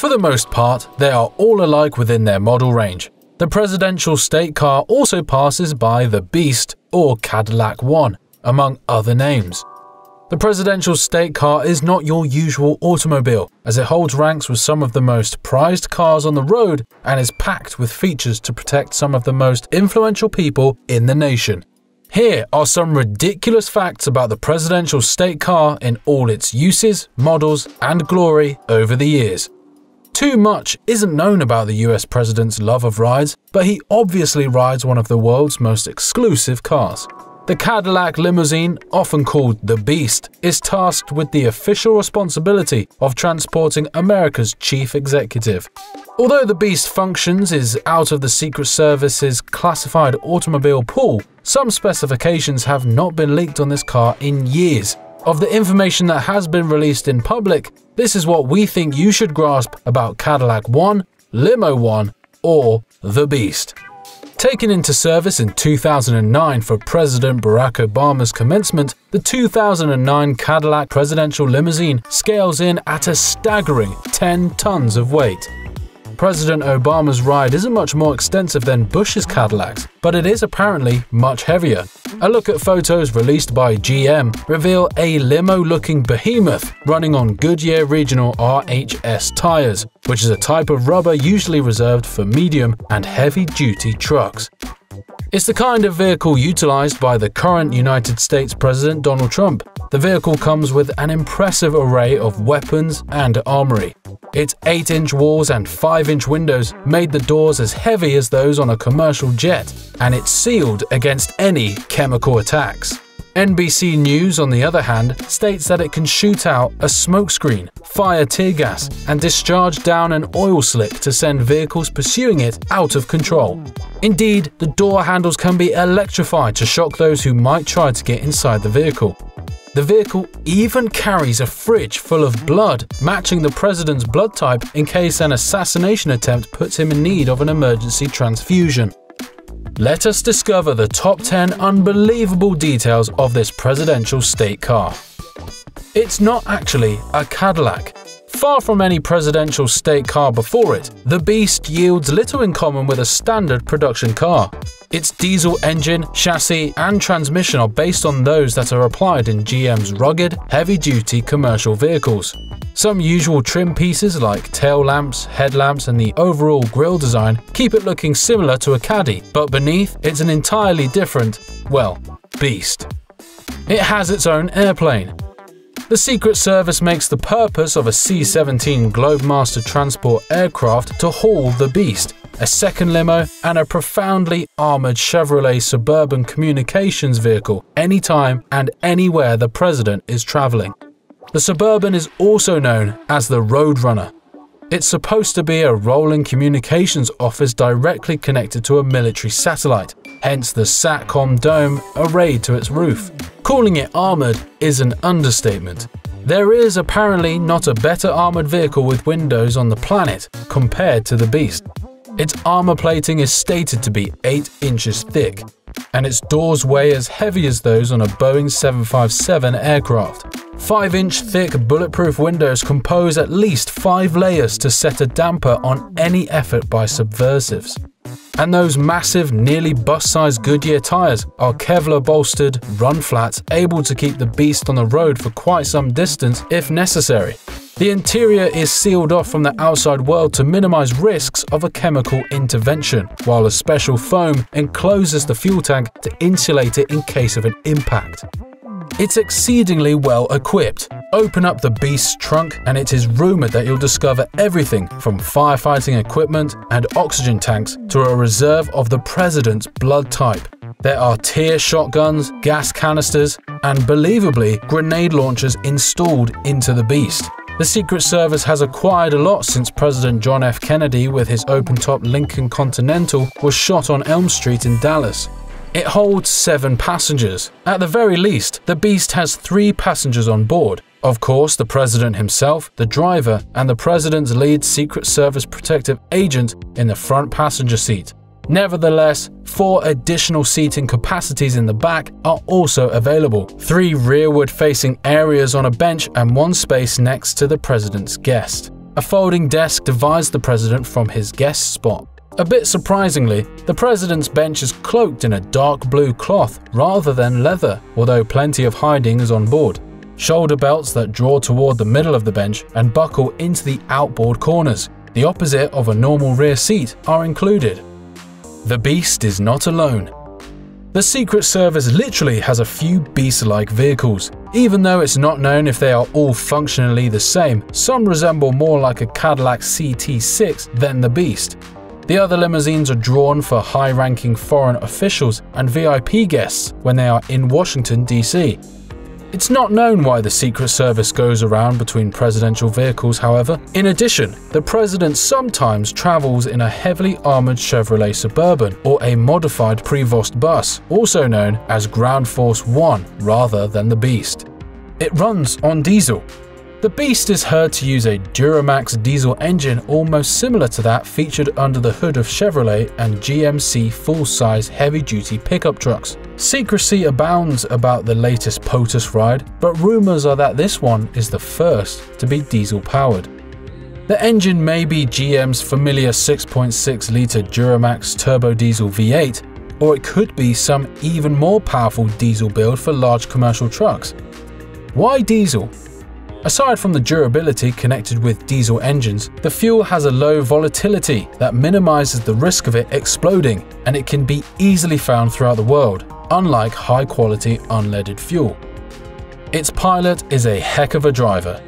For the most part, they are all alike within their model range. The presidential state car also passes by the Beast or Cadillac One, among other names. The presidential state car is not your usual automobile, as it holds ranks with some of the most prized cars on the road and is packed with features to protect some of the most influential people in the nation. Here are some ridiculous facts about the presidential state car in all its uses, models, and glory over the years. Too much isn't known about the US president's love of rides, but he obviously rides one of the world's most exclusive cars. The Cadillac limousine, often called the Beast, is tasked with the official responsibility of transporting America's chief executive. Although the Beast functions is out of the Secret Service's classified automobile pool, some specifications have not been leaked on this car in years. Of the information that has been released in public, this is what we think you should grasp about Cadillac One, Limo One, or the Beast. Taken into service in 2009 for President Barack Obama's commencement, the 2009 Cadillac presidential limousine scales in at a staggering 10 tons of weight. President Obama's ride isn't much more extensive than Bush's Cadillacs, but it is apparently much heavier. A look at photos released by GM reveal a limo-looking behemoth running on Goodyear Regional RHS tires, which is a type of rubber usually reserved for medium and heavy-duty trucks. It's the kind of vehicle utilized by the current United States President Donald Trump. The vehicle comes with an impressive array of weapons and armory. Its 8-inch walls and 5-inch windows made the doors as heavy as those on a commercial jet, and it's sealed against any chemical attacks. NBC News, on the other hand, states that it can shoot out a smokescreen, fire tear gas, and discharge down an oil slick to send vehicles pursuing it out of control. Indeed, the door handles can be electrified to shock those who might try to get inside the vehicle. The vehicle even carries a fridge full of blood, matching the president's blood type in case an assassination attempt puts him in need of an emergency transfusion. Let us discover the top 10 unbelievable details of this presidential state car. It's not actually a Cadillac. Far from any presidential state car before it, the Beast yields little in common with a standard production car. Its diesel engine, chassis, and transmission are based on those that are applied in GM's rugged, heavy-duty commercial vehicles. Some usual trim pieces like tail lamps, headlamps, and the overall grille design keep it looking similar to a Caddy, but beneath it's an entirely different, well, beast. It has its own airplane. The Secret Service makes the purpose of a C-17 Globemaster transport aircraft to haul the Beast, a second limo, and a profoundly armored Chevrolet Suburban communications vehicle anytime and anywhere the president is traveling. The Suburban is also known as the Roadrunner. It's supposed to be a rolling communications office directly connected to a military satellite, hence the SATCOM dome arrayed to its roof. Calling it armored is an understatement. There is apparently not a better armored vehicle with windows on the planet compared to the Beast. Its armor plating is stated to be 8 inches thick, and its doors weigh as heavy as those on a Boeing 757 aircraft. 5-inch thick bulletproof windows compose at least 5 layers to set a damper on any effort by subversives. And those massive, nearly bus-sized Goodyear tires are Kevlar-bolstered, run-flats, able to keep the Beast on the road for quite some distance if necessary. The interior is sealed off from the outside world to minimize risks of a chemical intervention, while a special foam encloses the fuel tank to insulate it in case of an impact. It's exceedingly well equipped. Open up the Beast's trunk and it is rumored that you'll discover everything from firefighting equipment and oxygen tanks to a reserve of the president's blood type. There are tear shotguns, gas canisters, and believably grenade launchers installed into the Beast. The Secret Service has acquired a lot since President John F. Kennedy with his open-top Lincoln Continental was shot on Elm Street in Dallas. It holds 7 passengers. At the very least, the Beast has 3 passengers on board. Of course, the president himself, the driver, and the president's lead Secret Service protective agent in the front passenger seat. Nevertheless, 4 additional seating capacities in the back are also available, 3 rearward-facing areas on a bench and 1 space next to the president's guest. A folding desk divides the president from his guest spot. A bit surprisingly, the president's bench is cloaked in a dark blue cloth rather than leather, although plenty of hiding is on board. Shoulder belts that draw toward the middle of the bench and buckle into the outboard corners, the opposite of a normal rear seat, are included. The Beast is not alone. The Secret Service literally has a few Beast-like vehicles. Even though it's not known if they are all functionally the same, some resemble more like a Cadillac CT6 than the Beast. The other limousines are drawn for high-ranking foreign officials and VIP guests when they are in Washington, D.C. It's not known why the Secret Service goes around between presidential vehicles, however. In addition, the president sometimes travels in a heavily armored Chevrolet Suburban or a modified Prevost bus, also known as Ground Force One rather than the Beast. It runs on diesel. The Beast is heard to use a Duramax diesel engine almost similar to that featured under the hood of Chevrolet and GMC full-size heavy-duty pickup trucks. Secrecy abounds about the latest POTUS ride, but rumors are that this one is the first to be diesel-powered. The engine may be GM's familiar 6.6-litre Duramax turbo diesel V8, or it could be some even more powerful diesel build for large commercial trucks. Why diesel? Aside from the durability connected with diesel engines, the fuel has a low volatility that minimizes the risk of it exploding, and it can be easily found throughout the world, unlike high-quality unleaded fuel. Its pilot is a heck of a driver.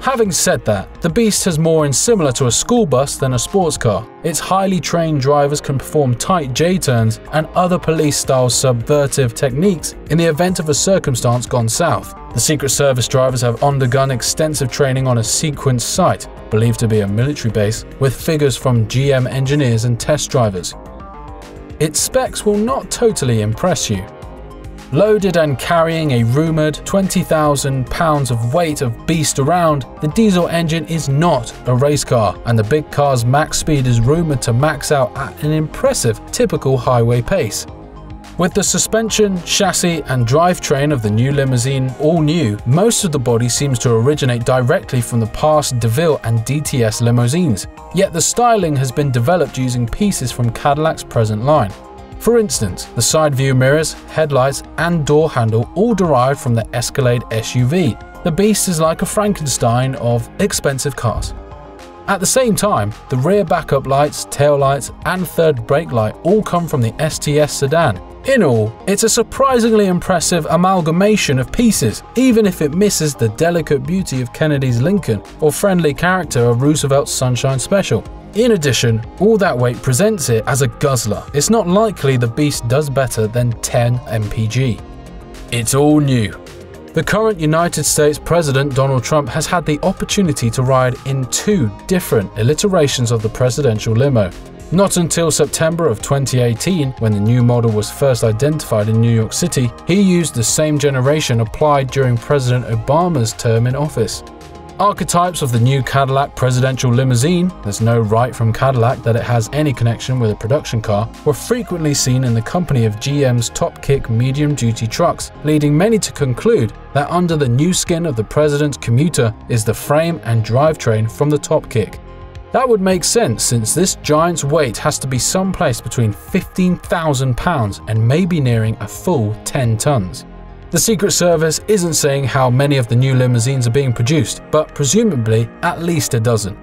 Having said that, the Beast has more in similar to a school bus than a sports car. Its highly trained drivers can perform tight J-turns and other police-style subversive techniques in the event of a circumstance gone south. The Secret Service drivers have undergone extensive training on a sequence site, believed to be a military base, with figures from GM engineers and test drivers. Its specs will not totally impress you. Loaded and carrying a rumored 20,000 pounds of weight of Beast around, the diesel engine is not a race car, and the big car's max speed is rumored to max out at an impressive typical highway pace. With the suspension, chassis and drivetrain of the new limousine all new, most of the body seems to originate directly from the past DeVille and DTS limousines, yet the styling has been developed using pieces from Cadillac's present line. For instance, the side view mirrors, headlights and door handle all derived from the Escalade SUV. The Beast is like a Frankenstein of expensive cars. At the same time, the rear backup lights, tail lights and third brake light all come from the STS sedan. In all, it's a surprisingly impressive amalgamation of pieces, even if it misses the delicate beauty of Kennedy's Lincoln or friendly character of Roosevelt's Sunshine Special. In addition, all that weight presents it as a guzzler. It's not likely the Beast does better than 10 mpg. It's all new. The current United States President Donald Trump has had the opportunity to ride in two different iterations of the presidential limo. Not until September of 2018, when the new model was first identified in New York City, he used the same generation applied during President Obama's term in office. Archetypes of the new Cadillac presidential limousine, there's no right from Cadillac that it has any connection with a production car, were frequently seen in the company of GM's top-kick medium-duty trucks, leading many to conclude that under the new skin of the president's commuter is the frame and drivetrain from the top kick. That would make sense since this giant's weight has to be someplace between 15,000 pounds and maybe nearing a full 10 tons. The Secret Service isn't saying how many of the new limousines are being produced, but presumably at least a dozen.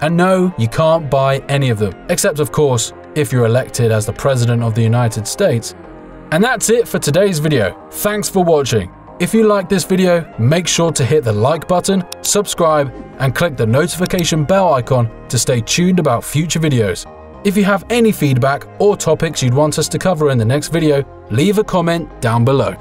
And no, you can't buy any of them, except of course, if you're elected as the President of the United States. And that's it for today's video. Thanks for watching. If you like this video, make sure to hit the like button, subscribe, and click the notification bell icon to stay tuned about future videos. If you have any feedback or topics you'd want us to cover in the next video, leave a comment down below.